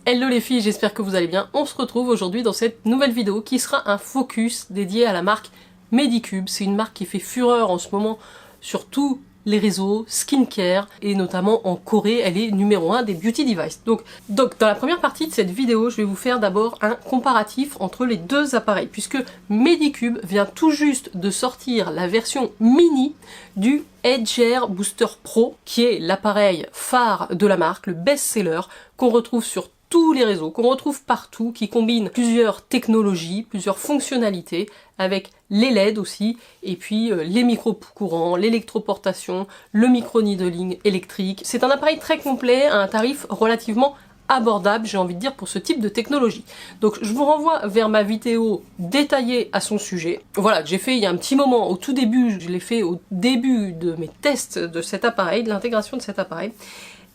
Hello les filles, j'espère que vous allez bien. On se retrouve aujourd'hui dans cette nouvelle vidéo qui sera un focus dédié à la marque Medicube. C'est une marque qui fait fureur en ce moment sur tous les réseaux skincare et notamment en Corée, elle est numéro 1 des beauty devices. Donc dans la première partie de cette vidéo, je vais vous faire d'abord un comparatif entre les deux appareils puisque Medicube vient tout juste de sortir la version mini du Edge Air Booster Pro qui est l'appareil phare de la marque, le best-seller qu'on retrouve sur tous les réseaux, qu'on retrouve partout, qui combine plusieurs technologies, plusieurs fonctionnalités, avec les LED aussi, et puis les micro-courants, l'électroportation, le micro-needling électrique. C'est un appareil très complet à un tarif relativement abordable, j'ai envie de dire, pour ce type de technologie. Donc je vous renvoie vers ma vidéo détaillée à son sujet. Voilà, que j'ai fait il y a un petit moment, au tout début, je l'ai fait au début de mes tests de cet appareil, de l'intégration de cet appareil.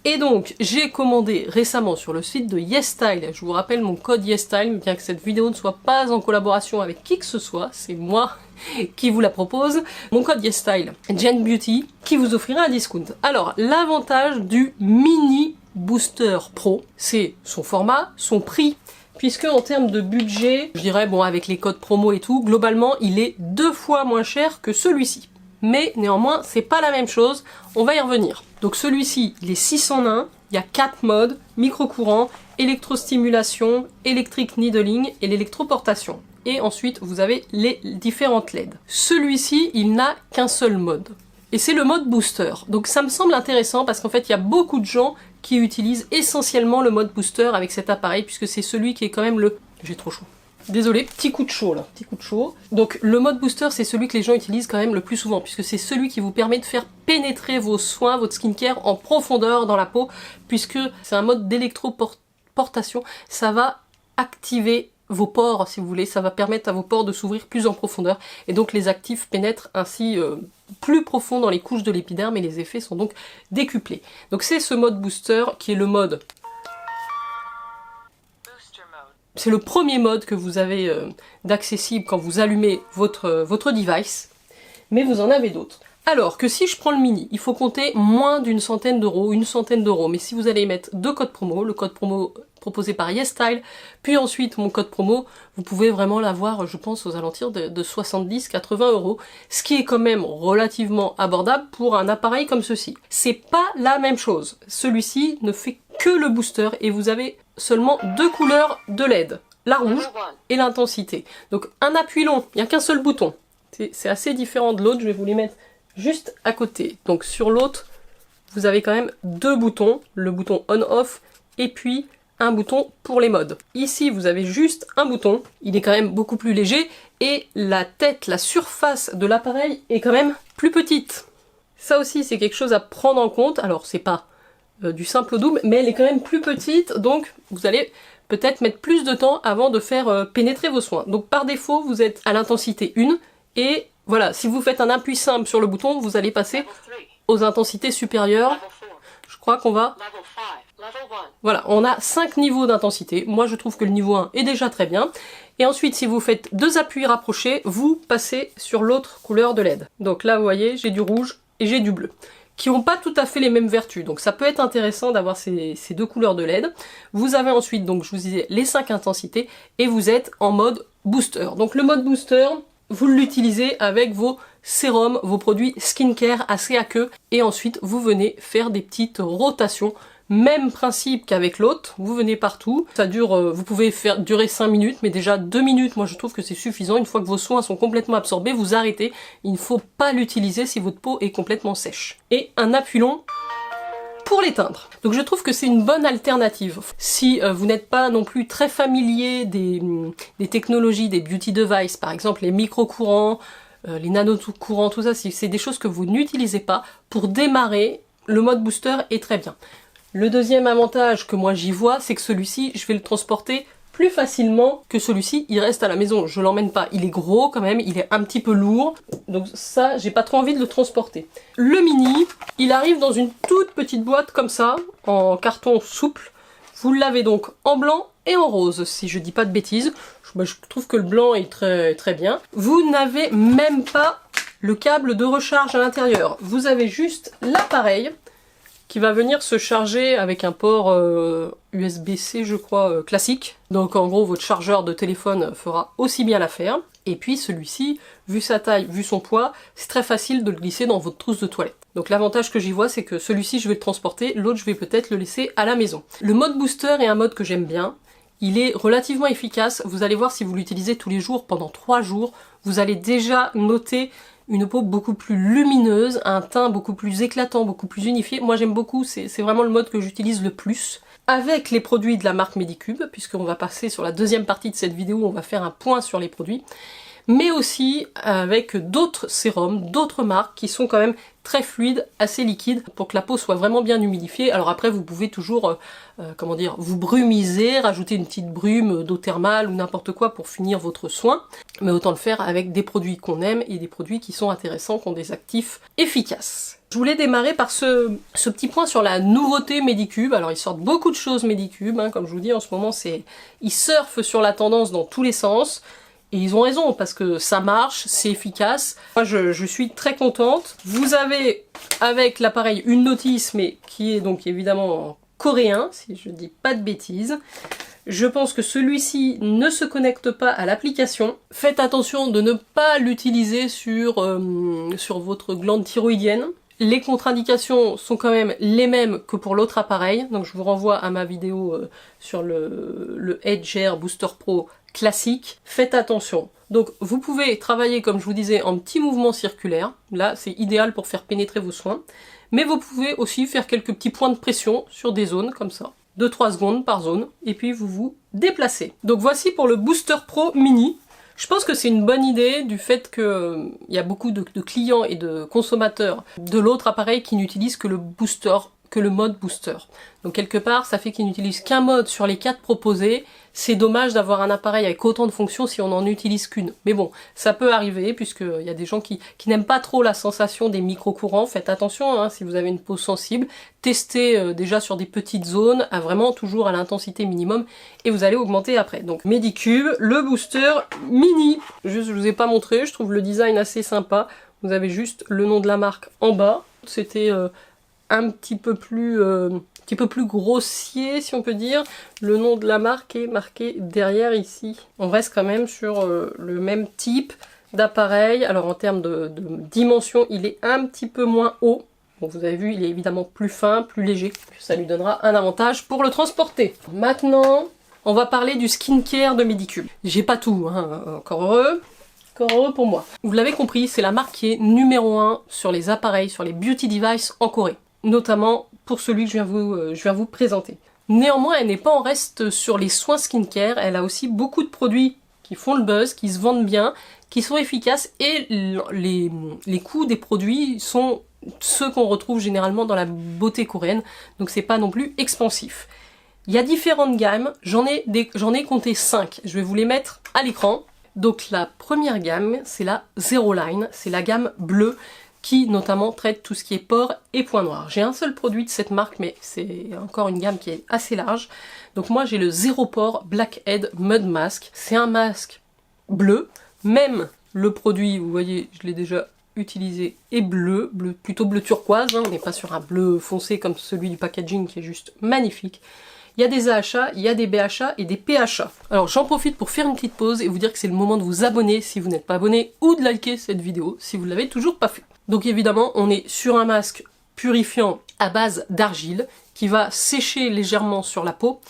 Et donc, j'ai commandé récemment sur le site de YesStyle, je vous rappelle mon code YesStyle, bien que cette vidéo ne soit pas en collaboration avec qui que ce soit, c'est moi qui vous la propose, mon code YesStyle, Gen Beauty, qui vous offrira un discount. Alors, l'avantage du Mini Booster Pro, c'est son format, son prix, puisque en termes de budget, je dirais, bon, avec les codes promo et tout, globalement, il est 2 fois moins cher que celui-ci. Mais néanmoins, c'est pas la même chose, on va y revenir. Donc celui-ci, il est 6 en 1, il y a 4 modes, micro-courant, électrostimulation, electric needling et l'électroportation. Et ensuite, vous avez les différentes LED. Celui-ci, il n'a qu'un seul mode. Et c'est le mode booster. Donc ça me semble intéressant parce qu'en fait, il y a beaucoup de gens qui utilisent essentiellement le mode booster avec cet appareil, puisque c'est celui qui est quand même le... J'ai trop chaud. Désolé, petit coup de chaud là, petit coup de chaud. Donc le mode booster, c'est celui que les gens utilisent quand même le plus souvent, puisque c'est celui qui vous permet de faire pénétrer vos soins, votre skincare en profondeur dans la peau, puisque c'est un mode d'électroportation. Ça va activer vos pores, si vous voulez, ça va permettre à vos pores de s'ouvrir plus en profondeur, et donc les actifs pénètrent ainsi plus profond dans les couches de l'épiderme, et les effets sont donc décuplés. Donc c'est ce mode booster qui est le mode... C'est le premier mode que vous avez d'accessible quand vous allumez votre device, mais vous en avez d'autres. Alors que si je prends le mini, il faut compter moins d'une centaine d'euros, une centaine d'euros, mais si vous allez mettre 2 codes promo, le code promo proposé par YesStyle, puis ensuite mon code promo, vous pouvez vraiment l'avoir, je pense, aux alentours de 70-80 euros, ce qui est quand même relativement abordable pour un appareil comme ceci. C'est pas la même chose. Celui-ci ne fait que le booster et vous avez seulement 2 couleurs de LED, la rouge et l'intensité. Donc un appui long, il n'y a qu'un seul bouton. C'est assez différent de l'autre, je vais vous les mettre juste à côté. Donc sur l'autre, vous avez quand même 2 boutons, le bouton on-off et puis un bouton pour les modes. Ici, vous avez juste un bouton, il est quand même beaucoup plus léger et la tête, la surface de l'appareil est quand même plus petite. Ça aussi, c'est quelque chose à prendre en compte. Alors, c'est pas du simple au double, mais elle est quand même plus petite, donc vous allez peut-être mettre plus de temps avant de faire pénétrer vos soins. Donc par défaut, vous êtes à l'intensité 1, et voilà, si vous faites un appui simple sur le bouton, vous allez passer aux intensités supérieures. Je crois qu'on va... Voilà, on a 5 niveaux d'intensité. Moi, je trouve que le niveau 1 est déjà très bien. Et ensuite, si vous faites 2 appuis rapprochés, vous passez sur l'autre couleur de LED. Donc là, vous voyez, j'ai du rouge et j'ai du bleu, qui n'ont pas tout à fait les mêmes vertus. Donc ça peut être intéressant d'avoir ces 2 couleurs de LED. Vous avez ensuite, donc je vous disais, les 5 intensités, et vous êtes en mode booster. Donc le mode booster, vous l'utilisez avec vos sérums, vos produits skincare assez aqueux, et ensuite vous venez faire des petites rotations. Même principe qu'avec l'autre, vous venez partout, ça dure, vous pouvez faire durer 5 minutes, mais déjà 2 minutes, moi je trouve que c'est suffisant. Une fois que vos soins sont complètement absorbés, vous arrêtez, il ne faut pas l'utiliser si votre peau est complètement sèche. Et un appui long pour l'éteindre. Donc je trouve que c'est une bonne alternative. Si vous n'êtes pas non plus très familier des technologies, des beauty devices, par exemple les micro-courants, les nano-courants, tout ça, si c'est des choses que vous n'utilisez pas, pour démarrer, le mode booster est très bien. Le deuxième avantage que moi j'y vois, c'est que celui-ci, je vais le transporter plus facilement que celui-ci, il reste à la maison, je l'emmène pas. Il est gros quand même, il est un petit peu lourd, donc ça, j'ai pas trop envie de le transporter. Le mini, il arrive dans une toute petite boîte comme ça, en carton souple. Vous l'avez donc en blanc et en rose, si je dis pas de bêtises. Je trouve que le blanc est très, très bien. Vous n'avez même pas le câble de recharge à l'intérieur. Vous avez juste l'appareil qui va venir se charger avec un port USB-C je crois classique. Donc en gros votre chargeur de téléphone fera aussi bien l'affaire. Et puis celui-ci, vu sa taille, vu son poids, c'est très facile de le glisser dans votre trousse de toilette. Donc l'avantage que j'y vois, c'est que celui-ci je vais le transporter, l'autre je vais peut-être le laisser à la maison. Le mode booster est un mode que j'aime bien. Il est relativement efficace. Vous allez voir si vous l'utilisez tous les jours pendant 3 jours, vous allez déjà noter une peau beaucoup plus lumineuse, un teint beaucoup plus éclatant, beaucoup plus unifié. Moi j'aime beaucoup, c'est vraiment le mode que j'utilise le plus. Avec les produits de la marque Medicube, puisqu'on va passer sur la deuxième partie de cette vidéo, on va faire un point sur les produits. Mais aussi avec d'autres sérums, d'autres marques qui sont quand même très fluides, assez liquides, pour que la peau soit vraiment bien humidifiée. Alors après vous pouvez toujours, comment dire, vous brumiser, rajouter une petite brume d'eau thermale ou n'importe quoi pour finir votre soin. Mais autant le faire avec des produits qu'on aime et des produits qui sont intéressants, qui ont des actifs efficaces. Je voulais démarrer par ce petit point sur la nouveauté Medicube. Alors ils sortent beaucoup de choses Medicube, hein, comme je vous dis en ce moment ils surfent sur la tendance dans tous les sens. Et ils ont raison, parce que ça marche, c'est efficace. Moi, je suis très contente. Vous avez, avec l'appareil, une notice, mais qui est donc évidemment en coréen, si je dis pas de bêtises. Je pense que celui-ci ne se connecte pas à l'application. Faites attention de ne pas l'utiliser sur votre glande thyroïdienne. Les contre-indications sont quand même les mêmes que pour l'autre appareil. Donc je vous renvoie à ma vidéo sur le Edge Air Booster Pro classique. Faites attention. Donc vous pouvez travailler, comme je vous disais, en petits mouvements circulaires. Là, c'est idéal pour faire pénétrer vos soins. Mais vous pouvez aussi faire quelques petits points de pression sur des zones, comme ça. 2-3 secondes par zone. Et puis vous vous déplacez. Donc voici pour le Booster Pro Mini. Je pense que c'est une bonne idée du fait qu'il y a beaucoup de clients et de consommateurs de l'autre appareil qui n'utilisent que le booster, que le mode booster. Donc quelque part, ça fait qu'ils n'utilisent qu'un mode sur les 4 proposés. C'est dommage d'avoir un appareil avec autant de fonctions si on n'en utilise qu'une. Mais bon, ça peut arriver puisqu'il y a des gens qui n'aiment pas trop la sensation des micro-courants. Faites attention, hein, si vous avez une peau sensible. Testez déjà sur des petites zones, vraiment toujours à l'intensité minimum, et vous allez augmenter après. Donc Medicube, le booster mini. Juste, je vous ai pas montré, je trouve le design assez sympa. Vous avez juste le nom de la marque en bas. C'était un petit peu plus grossier, si on peut dire. Le nom de la marque est marqué derrière ici. On reste quand même sur le même type d'appareil. Alors en termes de dimension, il est un petit peu moins haut. Bon, vous avez vu, il est évidemment plus fin, plus léger. Ça lui donnera un avantage pour le transporter. Maintenant, on va parler du skincare de Medicube. J'ai pas tout, hein, encore heureux. Encore heureux pour moi. Vous l'avez compris, c'est la marque qui est numéro 1 sur les appareils, sur les beauty devices en Corée. Notamment pour celui que je viens vous présenter. Néanmoins, elle n'est pas en reste sur les soins skincare, elle a aussi beaucoup de produits qui font le buzz, qui se vendent bien, qui sont efficaces, et les coûts des produits sont ceux qu'on retrouve généralement dans la beauté coréenne, donc c'est pas non plus expansif. Il y a différentes gammes, j'en ai compté 5, je vais vous les mettre à l'écran. Donc la première gamme, c'est la Zero Line, c'est la gamme bleue, qui notamment traite tout ce qui est pores et points noirs. J'ai un seul produit de cette marque, mais c'est encore une gamme qui est assez large. Donc moi j'ai le Zero Pore Blackhead Mud Mask. C'est un masque bleu, même le produit, vous voyez, je l'ai déjà utilisé, est bleu, plutôt bleu turquoise, hein. On n'est pas sur un bleu foncé comme celui du packaging qui est juste magnifique. Il y a des AHA, il y a des BHA et des PHA. Alors j'en profite pour faire une petite pause et vous dire que c'est le moment de vous abonner si vous n'êtes pas abonné, ou de liker cette vidéo si vous ne l'avez toujours pas fait. Donc évidemment, on est sur un masque purifiant à base d'argile qui va sécher légèrement sur la peau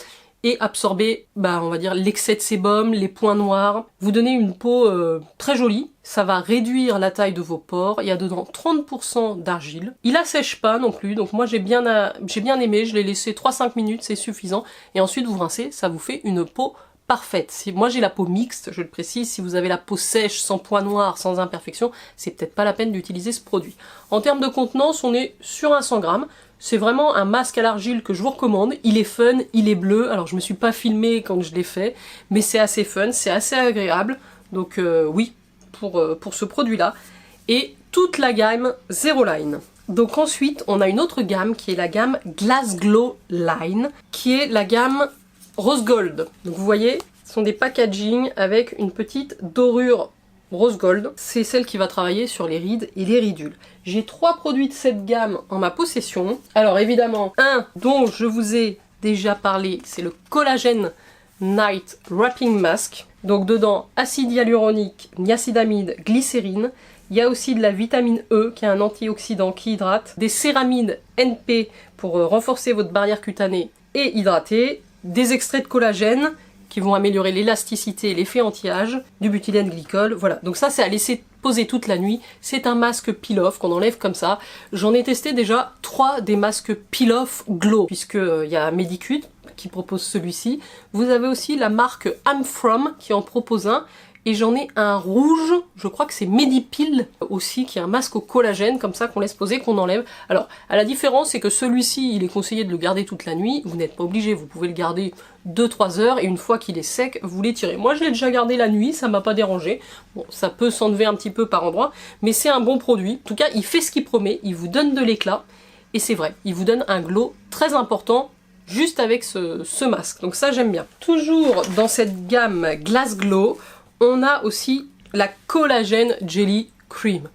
et absorber, on va dire, l'excès de sébum, les points noirs. Vous donnez une peau très jolie, ça va réduire la taille de vos pores, il y a dedans 30% d'argile. Il assèche pas non plus, donc moi j'ai bien aimé, je l'ai laissé 3-5 minutes, c'est suffisant. Et ensuite vous rincez, ça vous fait une peau parfaite. Moi j'ai la peau mixte, je le précise, si vous avez la peau sèche, sans points noirs, sans imperfection, c'est peut-être pas la peine d'utiliser ce produit. En termes de contenance, on est sur un 100 grammes. C'est vraiment un masque à l'argile que je vous recommande. Il est fun, il est bleu. Alors je me suis pas filmée quand je l'ai fait, mais c'est assez fun, c'est assez agréable. Donc oui, pour ce produit-là. Et toute la gamme Zero Line. Donc ensuite, on a une autre gamme qui est la gamme Glass Glow Line, qui est la gamme Rose Gold. Donc vous voyez, ce sont des packagings avec une petite dorure Rose Gold, c'est celle qui va travailler sur les rides et les ridules. J'ai 3 produits de cette gamme en ma possession. Alors évidemment, un dont je vous ai déjà parlé, c'est le Collagen Night Wrapping Mask. Donc dedans, acide hyaluronique, niacinamide, glycérine. Il y a aussi de la vitamine E, qui est un antioxydant qui hydrate. Des céramides NP pour renforcer votre barrière cutanée et hydrater. Des extraits de collagène qui vont améliorer l'élasticité et l'effet anti-âge. Du butylène glycol, voilà. Donc ça, c'est à laisser poser toute la nuit. C'est un masque peel-off qu'on enlève comme ça. J'en ai testé déjà 3 des masques peel-off Glow, puisqu'il y a Medicute qui propose celui-ci. Vous avez aussi la marque I'm From qui en propose un. Et j'en ai un rouge, je crois que c'est Medipil aussi, qui est un masque au collagène, comme ça, qu'on laisse poser, qu'on enlève. Alors, à la différence, c'est que celui-ci, il est conseillé de le garder toute la nuit. Vous n'êtes pas obligé, vous pouvez le garder 2-3 heures, et une fois qu'il est sec, vous l'étirez. Moi, je l'ai déjà gardé la nuit, ça m'a pas dérangé. Bon, ça peut s'enlever un petit peu par endroit, mais c'est un bon produit. En tout cas, il fait ce qu'il promet, il vous donne de l'éclat, et c'est vrai, il vous donne un glow très important, juste avec ce masque. Donc ça, j'aime bien. Toujours dans cette gamme Glass Glow, on a aussi la Collagen Jelly Cream.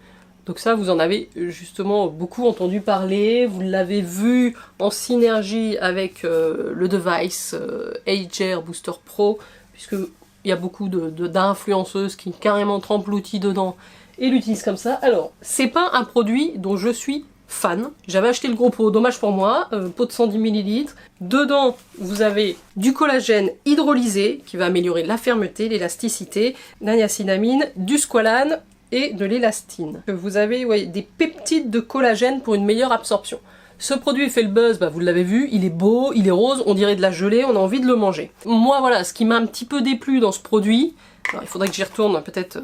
Donc ça, vous en avez justement beaucoup entendu parler, vous l'avez vu en synergie avec le device Age Hair Booster Pro, puisqu'il y a beaucoup d'influenceuses qui carrément trempent l'outil dedans et l'utilisent comme ça. Alors, c'est pas un produit dont je suis fan. J'avais acheté le gros pot, dommage pour moi, pot de 110 ml. Dedans, vous avez du collagène hydrolysé qui va améliorer la fermeté, l'élasticité, la niacinamide, du squalane et de l'élastine. Vous avez des peptides de collagène pour une meilleure absorption. Ce produit fait le buzz, vous l'avez vu, il est beau, il est rose, on dirait de la gelée, on a envie de le manger. Moi voilà, ce qui m'a un petit peu déplu dans ce produit, alors il faudrait que j'y retourne peut-être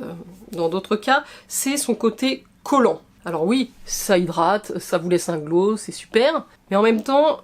dans d'autres cas, c'est son côté collant. Alors oui, ça hydrate, ça vous laisse un glow, c'est super, mais en même temps,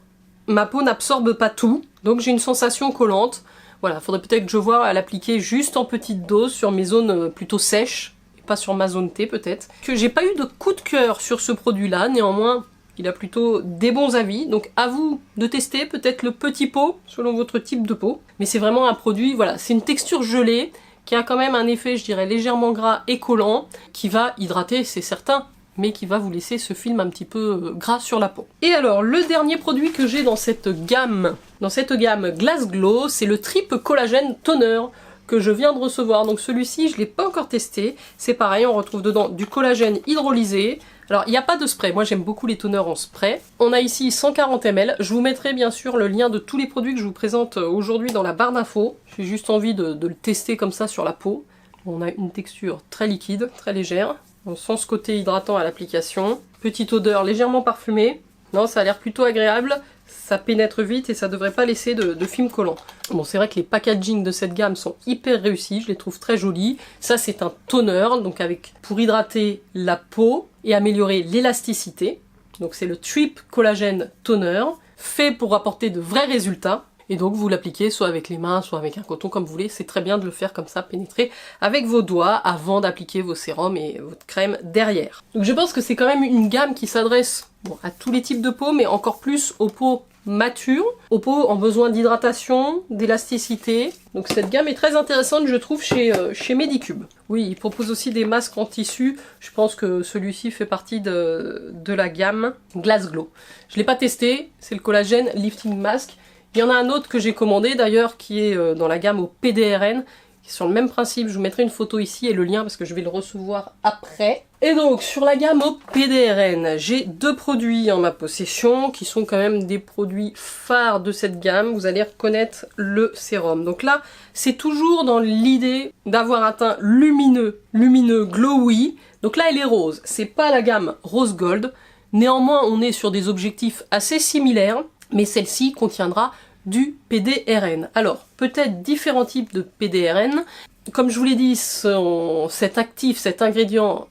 ma peau n'absorbe pas tout, donc j'ai une sensation collante. Voilà, faudrait peut-être que je vois à l'appliquer juste en petite dose sur mes zones plutôt sèches, et pas sur ma zone T peut-être. Que j'ai pas eu de coup de cœur sur ce produit-là, néanmoins, il a plutôt des bons avis, donc à vous de tester peut-être le petit pot, selon votre type de peau. Mais c'est vraiment un produit, voilà, c'est une texture gelée, qui a quand même un effet, je dirais, légèrement gras et collant, qui va hydrater, c'est certain, mais qui va vous laisser ce film un petit peu gras sur la peau. Et alors, le dernier produit que j'ai dans cette gamme Glass Glow, c'est le Trip Collagen Toner que je viens de recevoir. Donc celui-ci, je ne l'ai pas encore testé. C'est pareil, on retrouve dedans du collagène hydrolysé. Alors, il n'y a pas de spray. Moi, j'aime beaucoup les toners en spray. On a ici 140 ml. Je vous mettrai bien sûr le lien de tous les produits que je vous présente aujourd'hui dans la barre d'infos. J'ai juste envie de le tester comme ça sur la peau. On a une texture très liquide, très légère. On sent ce côté hydratant à l'application. Petite odeur légèrement parfumée. Non, ça a l'air plutôt agréable. Ça pénètre vite et ça devrait pas laisser de film collant. Bon, c'est vrai que les packaging de cette gamme sont hyper réussis, je les trouve très jolis. Ça, c'est un toner, donc pour hydrater la peau et améliorer l'élasticité. Donc c'est le Trip Collagen Toner, fait pour apporter de vrais résultats. Et donc vous l'appliquez soit avec les mains, soit avec un coton comme vous voulez. C'est très bien de le faire comme ça, pénétrer avec vos doigts avant d'appliquer vos sérums et votre crème derrière. Donc je pense que c'est quand même une gamme qui s'adresse à tous les types de peau, mais encore plus aux peaux matures, aux peaux en besoin d'hydratation, d'élasticité. Donc cette gamme est très intéressante, je trouve, chez Medicube. Oui, il propose aussi des masques en tissu. Je pense que celui-ci fait partie de la gamme Glass Glow. Je ne l'ai pas testé, c'est le Collagen Lifting Mask. Il y en a un autre que j'ai commandé d'ailleurs qui est dans la gamme au PDRN, qui est sur le même principe. Je vous mettrai une photo ici et le lien parce que je vais le recevoir après. Et donc sur la gamme au PDRN, j'ai 2 produits en ma possession qui sont quand même des produits phares de cette gamme. Vous allez reconnaître le sérum. Donc là, c'est toujours dans l'idée d'avoir un teint lumineux, glowy. Donc là, elle est rose. C'est pas la gamme Rose Gold. Néanmoins, on est sur des objectifs assez similaires. Mais celle-ci contiendra du PDRN. Alors, peut-être différents types de PDRN. Comme je vous l'ai dit, cet actif, cet ingrédient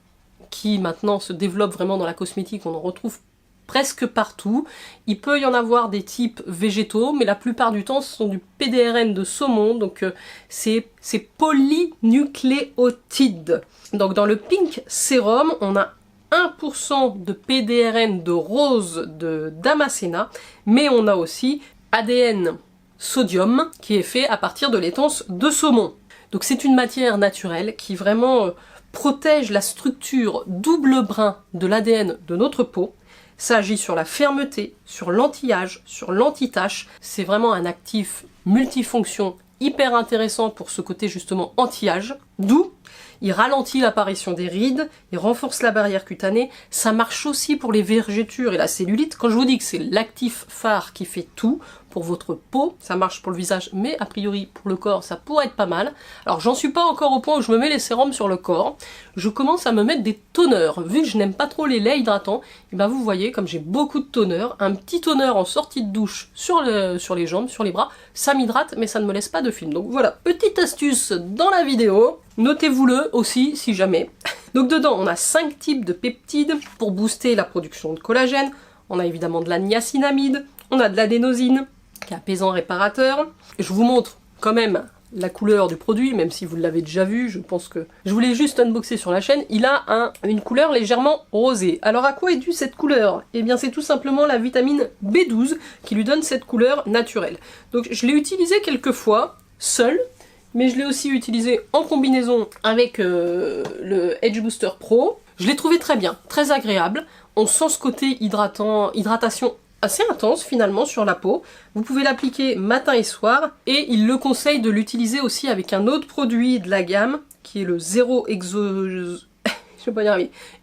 qui maintenant se développe vraiment dans la cosmétique, on en retrouve presque partout. Il peut y en avoir des types végétaux, mais la plupart du temps, ce sont du PDRN de saumon, donc c'est polynucléotides. Donc dans le Pink Serum, on a 1% de PDRN de rose de Damascena, mais on a aussi ADN sodium qui est fait à partir de l'étance de saumon. Donc c'est une matière naturelle qui vraiment protège la structure double brin de l'ADN de notre peau. Ça agit sur la fermeté, sur l'anti-âge, sur l'anti-tache. C'est vraiment un actif multifonction hyper intéressant pour ce côté justement anti-âge. D'où il ralentit l'apparition des rides, il renforce la barrière cutanée. Ça marche aussi pour les vergetures et la cellulite. Quand je vous dis que c'est l'actif phare qui fait tout pour votre peau, ça marche pour le visage, mais a priori pour le corps, ça pourrait être pas mal. Alors j'en suis pas encore au point où je me mets les sérums sur le corps. Je commence à me mettre des toners. Vu que je n'aime pas trop les laits hydratants, et ben vous voyez, comme j'ai beaucoup de toners, un petit toner en sortie de douche sur les jambes, sur les bras, ça m'hydrate, mais ça ne me laisse pas de film. Donc voilà, petite astuce dans la vidéo. Notez-vous-le aussi, si jamais. Donc dedans, on a 5 types de peptides pour booster la production de collagène. On a évidemment de la niacinamide, on a de l'adénosine, qui est apaisant réparateur. Je vous montre quand même la couleur du produit, même si vous l'avez déjà vu, je pense que... Je voulais juste unboxer sur la chaîne, il a une couleur légèrement rosée. Alors à quoi est due cette couleur? Eh bien c'est tout simplement la vitamine B12 qui lui donne cette couleur naturelle. Donc je l'ai utilisé quelques fois, seul, mais je l'ai aussi utilisé en combinaison avec le Edge Booster Pro. Je l'ai trouvé très bien, très agréable. On sent ce côté hydratation assez intense finalement sur la peau. Vous pouvez l'appliquer matin et soir, et il le conseille de l'utiliser aussi avec un autre produit de la gamme, qui est le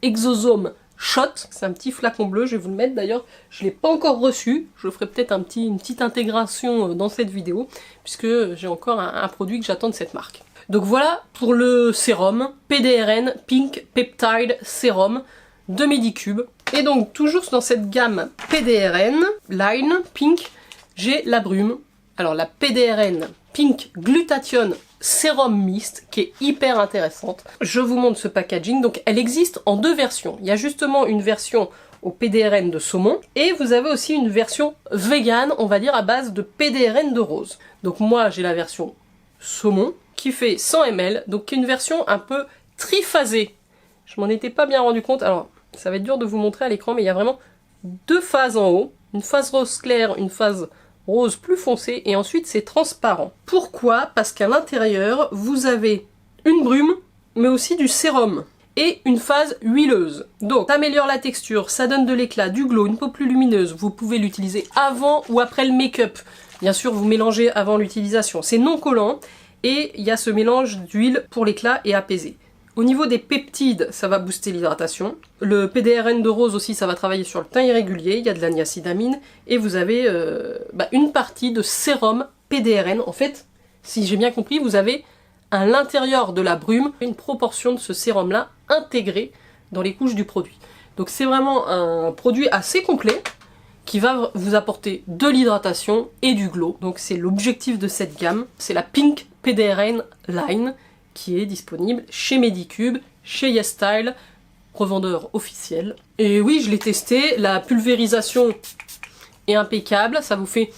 Exosome Shot. C'est un petit flacon bleu, je vais vous le mettre d'ailleurs, je ne l'ai pas encore reçu, je ferai peut-être une petite intégration dans cette vidéo, puisque j'ai encore un produit que j'attends de cette marque. Donc voilà pour le sérum PDRN Pink Peptide Serum de Medicube. Et donc toujours dans cette gamme PDRN Line Pink, j'ai la brume. Alors la PDRN Pink Glutathione Sérum Mist, qui est hyper intéressante. Je vous montre ce packaging. Donc elle existe en 2 versions. Il y a justement une version au PDRN de saumon, et vous avez aussi une version vegan, on va dire à base de PDRN de rose. Donc moi j'ai la version saumon, qui fait 100 ml, donc une version un peu triphasée. Je m'en étais pas bien rendu compte. Alors ça va être dur de vous montrer à l'écran, mais il y a vraiment 2 phases en haut, une phase rose claire, une phase rose plus foncé, et ensuite c'est transparent. Pourquoi? Parce qu'à l'intérieur, vous avez une brume, mais aussi du sérum, et une phase huileuse. Donc, ça améliore la texture, ça donne de l'éclat, du glow, une peau plus lumineuse. Vous pouvez l'utiliser avant ou après le make-up. Bien sûr, vous mélangez avant l'utilisation. C'est non collant, et il y a ce mélange d'huile pour l'éclat et apaiser. Au niveau des peptides, ça va booster l'hydratation. Le PDRN de rose aussi, ça va travailler sur le teint irrégulier. Il y a de la niacinamide. Et vous avez une partie de sérum PDRN. En fait, si j'ai bien compris, vous avez à l'intérieur de la brume une proportion de ce sérum-là intégré dans les couches du produit. Donc c'est vraiment un produit assez complet qui va vous apporter de l'hydratation et du glow. Donc c'est l'objectif de cette gamme. C'est la Pink PDRN Line, qui est disponible chez Medicube, chez YesStyle, revendeur officiel. Et oui, je l'ai testé, la pulvérisation est impeccable, ça vous fait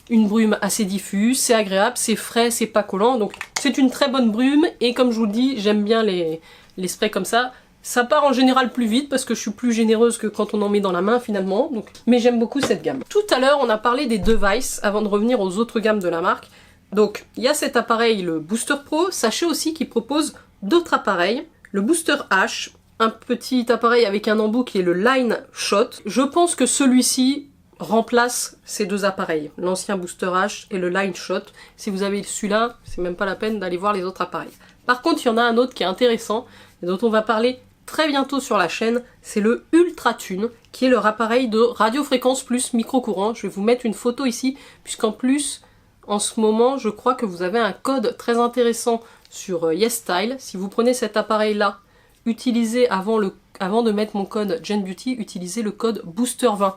une brume assez diffuse, c'est agréable, c'est frais, c'est pas collant, donc c'est une très bonne brume, et comme je vous le dis, j'aime bien les sprays comme ça. Ça part en général plus vite parce que je suis plus généreuse que quand on en met dans la main finalement, donc... mais j'aime beaucoup cette gamme. Tout à l'heure, on a parlé des devices avant de revenir aux autres gammes de la marque. Donc, il y a cet appareil, le Booster Pro. Sachez aussi qu'il propose d'autres appareils. Le Booster H, un petit appareil avec un embout qui est le Line Shot. Je pense que celui-ci remplace ces 2 appareils, l'ancien Booster H et le Line Shot. Si vous avez celui-là, c'est même pas la peine d'aller voir les autres appareils. Par contre, il y en a un autre qui est intéressant, et dont on va parler très bientôt sur la chaîne, c'est le Ultratune, qui est leur appareil de radiofréquence plus micro-courant. Je vais vous mettre une photo ici, puisqu'en plus... En ce moment, je crois que vous avez un code très intéressant sur YesStyle. Si vous prenez cet appareil-là, utilisez avant de mettre mon code GenBeauty, utilisez le code Booster20.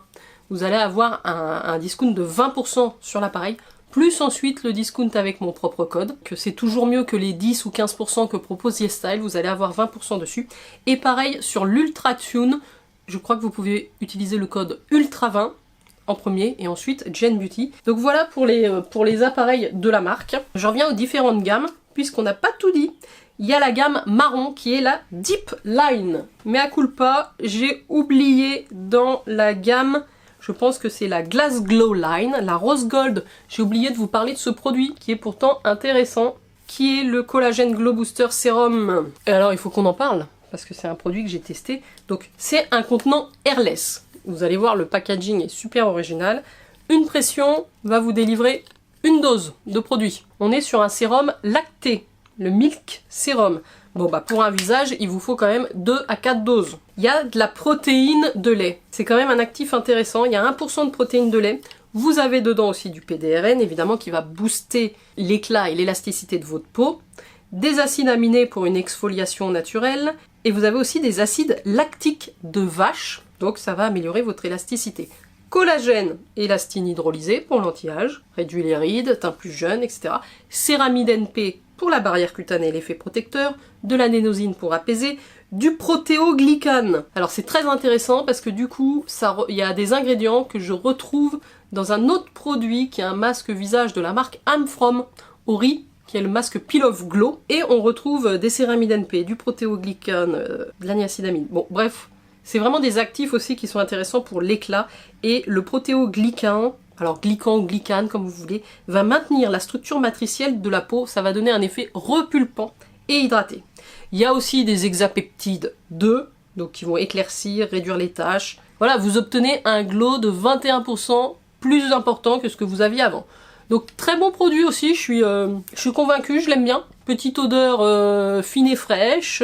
Vous allez avoir un discount de 20% sur l'appareil, plus ensuite le discount avec mon propre code, que c'est toujours mieux que les 10 ou 15% que propose YesStyle, vous allez avoir 20% dessus. Et pareil sur l'Ultratune, je crois que vous pouvez utiliser le code ULTRA20, en premier, et ensuite GenBeauty. Donc voilà pour les appareils de la marque. J'en reviens aux différentes gammes, puisqu'on n'a pas tout dit. Il y a la gamme marron qui est la Deep Line. Mais à culpa, j'ai oublié dans la gamme, je pense que c'est la Glass Glow Line, la Rose Gold. J'ai oublié de vous parler de ce produit qui est pourtant intéressant, qui est le Collagen Glow Booster Sérum. Et alors il faut qu'on en parle, parce que c'est un produit que j'ai testé. Donc c'est un contenant airless. Vous allez voir, le packaging est super original. Une pression va vous délivrer une dose de produit. On est sur un sérum lacté, le Milk Sérum. Bon bah pour un visage, il vous faut quand même 2 à 4 doses. Il y a de la protéine de lait. C'est quand même un actif intéressant. Il y a 1% de protéines de lait. Vous avez dedans aussi du PDRN, évidemment, qui va booster l'éclat et l'élasticité de votre peau. Des acides aminés pour une exfoliation naturelle. Et vous avez aussi des acides lactiques de vache. Donc ça va améliorer votre élasticité. Collagène, élastine hydrolysée pour l'anti-âge, réduit les rides, teint plus jeune, etc. Céramide NP pour la barrière cutanée et l'effet protecteur, de l'anénosine pour apaiser, du protéoglycane. Alors c'est très intéressant parce que du coup, il y a des ingrédients que je retrouve dans un autre produit qui est un masque visage de la marque I'm From Ori, qui est le masque Peel Off Glow, et on retrouve des céramides NP, du protéoglycane, de la niacinamide. Bon, bref, c'est vraiment des actifs aussi qui sont intéressants pour l'éclat, et le protéoglycan, alors glycan ou glycane comme vous voulez, va maintenir la structure matricielle de la peau, ça va donner un effet repulpant et hydraté. Il y a aussi des hexapeptides 2, donc qui vont éclaircir, réduire les taches. Voilà, vous obtenez un glow de 21% plus important que ce que vous aviez avant. Donc très bon produit aussi, je suis convaincue, je l'aime bien. Petite odeur fine et fraîche,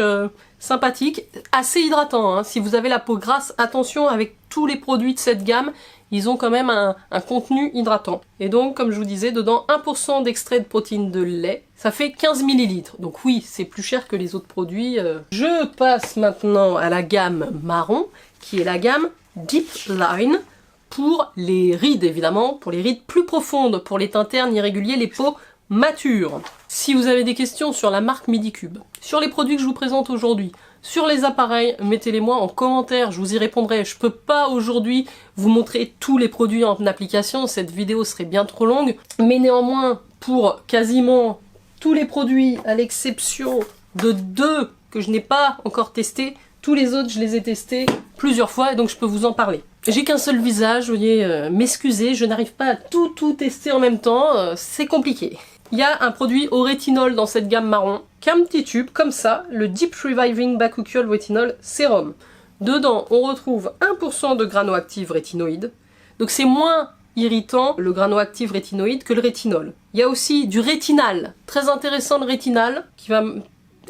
sympathique, assez hydratant. Hein. Si vous avez la peau grasse, attention avec tous les produits de cette gamme, ils ont quand même un contenu hydratant. Et donc, comme je vous disais, dedans 1% d'extrait de protéines de lait, ça fait 15 ml. Donc oui, c'est plus cher que les autres produits. Je passe maintenant à la gamme marron, qui est la gamme Deep Line, pour les rides évidemment, pour les rides plus profondes, pour les teints ternes irréguliers, les peaux matures. Si vous avez des questions sur la marque Medicube, sur les produits que je vous présente aujourd'hui, sur les appareils, mettez-les moi en commentaire, je vous y répondrai. Je peux pas aujourd'hui vous montrer tous les produits en application, cette vidéo serait bien trop longue, mais néanmoins, pour quasiment tous les produits, à l'exception de 2 que je n'ai pas encore testés, tous les autres je les ai testés plusieurs fois et donc je peux vous en parler. J'ai qu'un seul visage, veuillez m'excuser, je n'arrive pas à tout tester en même temps, c'est compliqué. Il y a un produit au rétinol dans cette gamme marron, qu'un petit tube comme ça, le Deep Reviving Bakuchiol Retinol Serum. Dedans, on retrouve 1% de grano-active rétinoïde, donc c'est moins irritant le grano-active rétinoïde que le rétinol. Il y a aussi du rétinal, très intéressant le rétinal, qui va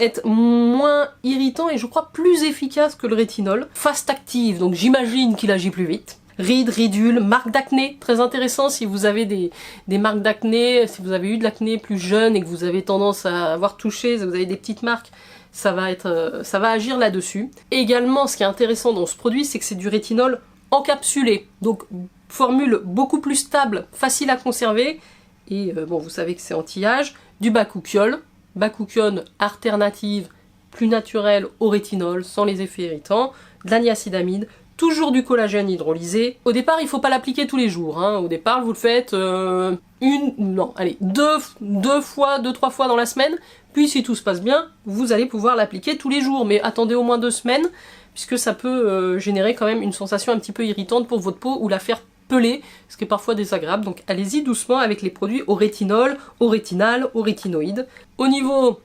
être moins irritant et je crois plus efficace que le rétinol. Fast active, donc j'imagine qu'il agit plus vite. Rides, ridules, marques d'acné, très intéressant si vous avez des marques d'acné, si vous avez eu de l'acné plus jeune et que vous avez tendance à avoir touché, si vous avez des petites marques, ça va agir là-dessus. Et également, ce qui est intéressant dans ce produit, c'est que c'est du rétinol encapsulé, donc formule beaucoup plus stable, facile à conserver, et bon, vous savez que c'est anti-âge, du bakuchiol, bakuchiol alternative, plus naturelle au rétinol, sans les effets irritants, de la niacinamide, toujours du collagène hydrolysé. Au départ, il ne faut pas l'appliquer tous les jours. Hein. Au départ, vous le faites deux, trois fois dans la semaine. Puis, si tout se passe bien, vous allez pouvoir l'appliquer tous les jours. Mais attendez au moins 2 semaines, puisque ça peut générer quand même une sensation un petit peu irritante pour votre peau ou la faire peler, ce qui est parfois désagréable. Donc, allez-y doucement avec les produits au rétinol, au rétinal, au rétinoïde. Au niveau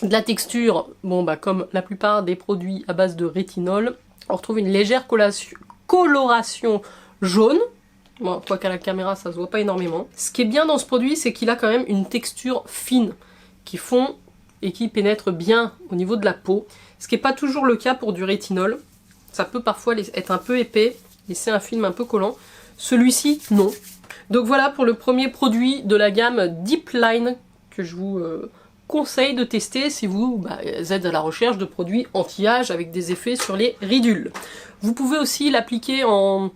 de la texture, bon bah comme la plupart des produits à base de rétinol, on retrouve une légère coloration jaune. Bon, quoi qu'à la caméra, ça se voit pas énormément. Ce qui est bien dans ce produit, c'est qu'il a quand même une texture fine, qui fond et qui pénètre bien au niveau de la peau. Ce qui n'est pas toujours le cas pour du rétinol. Ça peut parfois être un peu épais, laisser un film un peu collant. Celui-ci, non. Donc voilà pour le premier produit de la gamme Deep Line que je vous conseille de tester si vous êtes à la recherche de produits anti-âge avec des effets sur les ridules. Vous pouvez aussi l'appliquer en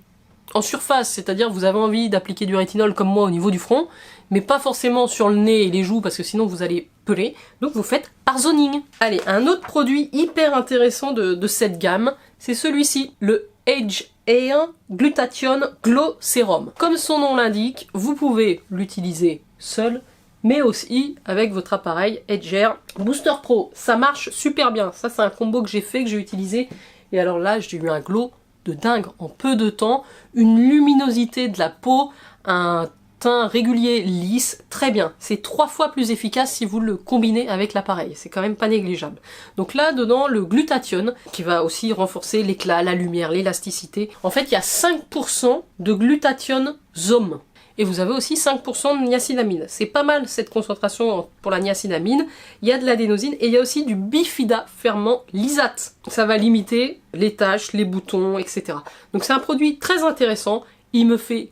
surface, c'est-à-dire vous avez envie d'appliquer du rétinol comme moi au niveau du front, mais pas forcément sur le nez et les joues parce que sinon vous allez peler, donc vous faites par zoning. Allez, un autre produit hyper intéressant de cette gamme, c'est celui-ci, le Age Air Glutathione Glow Serum. Comme son nom l'indique, vous pouvez l'utiliser seul, mais aussi avec votre appareil Edge Air Booster Pro. Ça marche super bien. Ça, c'est un combo que j'ai fait, que j'ai utilisé. Et alors là, j'ai eu un glow de dingue en peu de temps. Une luminosité de la peau, un teint régulier, lisse, très bien. C'est 3 fois plus efficace si vous le combinez avec l'appareil, c'est quand même pas négligeable. Donc là, dedans, le glutathione, qui va aussi renforcer l'éclat, la lumière, l'élasticité. En fait, il y a 5% de glutathione zome. Et vous avez aussi 5% de niacinamide. C'est pas mal cette concentration pour la niacinamide. Il y a de l'adénosine et il y a aussi du bifida ferment lysate. Ça va limiter les taches, les boutons, etc. Donc c'est un produit très intéressant. Il me fait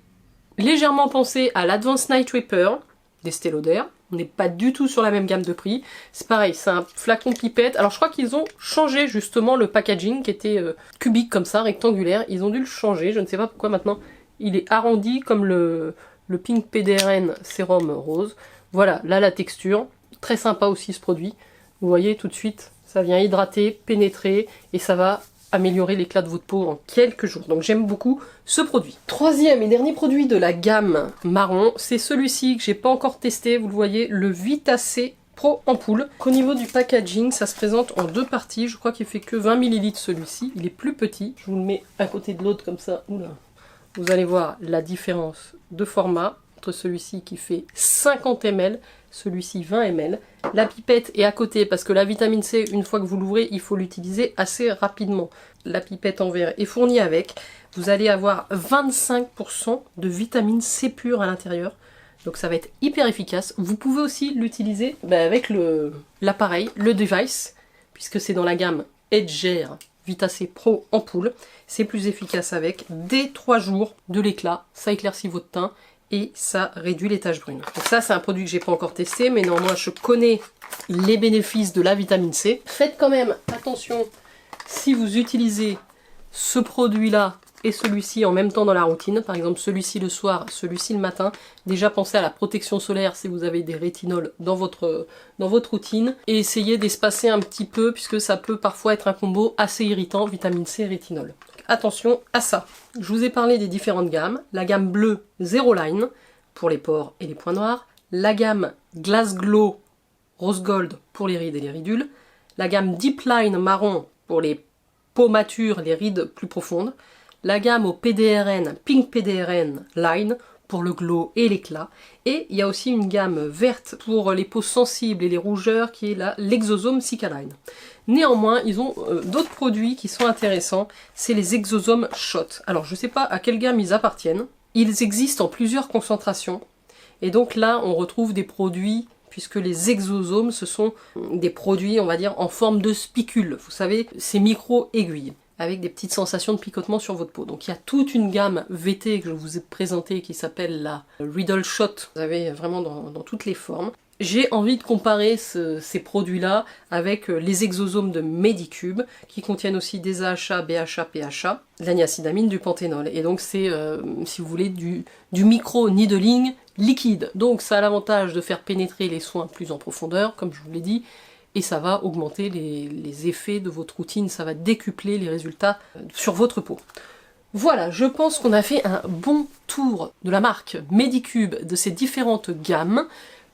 légèrement penser à l'Advanced Night Repair d'Estée Lauder. On n'est pas du tout sur la même gamme de prix. C'est pareil, c'est un flacon pipette. Alors je crois qu'ils ont changé justement le packaging qui était cubique comme ça, rectangulaire. Ils ont dû le changer, je ne sais pas pourquoi maintenant. Il est arrondi comme le Pink PDRN sérum rose. Voilà, là la texture, très sympa aussi ce produit. Vous voyez tout de suite, ça vient hydrater, pénétrer et ça va améliorer l'éclat de votre peau en quelques jours. Donc j'aime beaucoup ce produit. Troisième et dernier produit de la gamme marron, c'est celui-ci que j'ai pas encore testé, vous le voyez, le Vitacé Pro Ampoule. Au niveau du packaging, ça se présente en 2 parties. Je crois qu'il fait que 20 ml celui-ci. Il est plus petit. Je vous le mets à côté de l'autre comme ça. Oula. Vous allez voir la différence de format entre celui-ci qui fait 50 ml, celui-ci 20 ml. La pipette est à côté parce que la vitamine C, une fois que vous l'ouvrez, il faut l'utiliser assez rapidement. La pipette en verre est fournie avec. Vous allez avoir 25% de vitamine C pure à l'intérieur. Donc ça va être hyper efficace. Vous pouvez aussi l'utiliser avec l'appareil, le device, puisque c'est dans la gamme Edgere Vitacé Pro Ampoule. C'est plus efficace avec. Dès 3 jours de l'éclat, ça éclaircit votre teint et ça réduit les taches brunes. Donc ça, c'est un produit que j'ai pas encore testé, mais néanmoins, je connais les bénéfices de la vitamine C. Faites quand même attention si vous utilisez ce produit-là et celui-ci en même temps dans la routine, par exemple celui-ci le soir, celui-ci le matin. Déjà pensez à la protection solaire si vous avez des rétinols dans votre routine et essayez d'espacer un petit peu puisque ça peut parfois être un combo assez irritant, vitamine C et rétinol. Donc, attention à ça. Je vous ai parlé des différentes gammes. La gamme bleue Zero Line pour les pores et les points noirs, la gamme Glass Glow Rose Gold pour les rides et les ridules, la gamme Deep Line marron pour les peaux matures, les rides plus profondes, la gamme au PDRN, Pink PDRN Line pour le glow et l'éclat. Et il y a aussi une gamme verte pour les peaux sensibles et les rougeurs qui est l'Exosome Cicaline. Néanmoins, ils ont d'autres produits qui sont intéressants, c'est les Exosome Shot. Alors je ne sais pas à quelle gamme ils appartiennent. Ils existent en plusieurs concentrations. Et donc là, on retrouve des produits, puisque les exosomes, ce sont des produits, on va dire, en forme de spicule. Vous savez, ces micro-aiguilles, avec des petites sensations de picotement sur votre peau. Donc il y a toute une gamme VT que je vous ai présentée qui s'appelle la Riddle Shot. Vous avez vraiment dans toutes les formes. J'ai envie de comparer ces produits-là avec les exosomes de Medicube, qui contiennent aussi des AHA, BHA, PHA, de la niacinamide, du panthénol. Et donc c'est, si vous voulez, du micro-needling liquide. Donc ça a l'avantage de faire pénétrer les soins plus en profondeur, comme je vous l'ai dit, et ça va augmenter les effets de votre routine, ça va décupler les résultats sur votre peau. Voilà, je pense qu'on a fait un bon tour de la marque Medicube, de ses différentes gammes.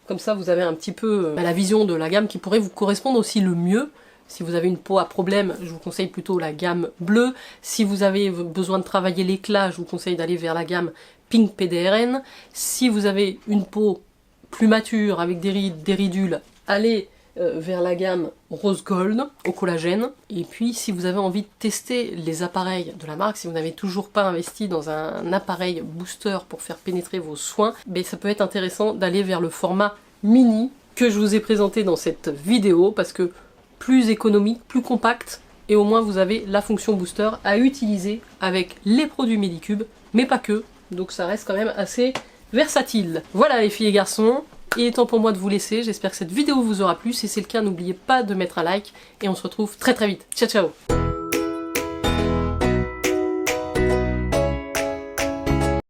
Comme ça, vous avez un petit peu la vision de la gamme qui pourrait vous correspondre aussi le mieux. Si vous avez une peau à problème, je vous conseille plutôt la gamme bleue. Si vous avez besoin de travailler l'éclat, je vous conseille d'aller vers la gamme Pink PDRN. Si vous avez une peau plus mature avec des rides, des ridules, allez vers la gamme Rose Gold au collagène. Et puis si vous avez envie de tester les appareils de la marque, si vous n'avez toujours pas investi dans un appareil booster pour faire pénétrer vos soins, ça peut être intéressant d'aller vers le format mini que je vous ai présenté dans cette vidéo, parce que plus économique, plus compact, et au moins vous avez la fonction booster à utiliser avec les produits Medicube, mais pas que, donc ça reste quand même assez versatile. Voilà les filles et garçons, il est temps pour moi de vous laisser, j'espère que cette vidéo vous aura plu, si c'est le cas n'oubliez pas de mettre un like, et on se retrouve très très vite. Ciao ciao.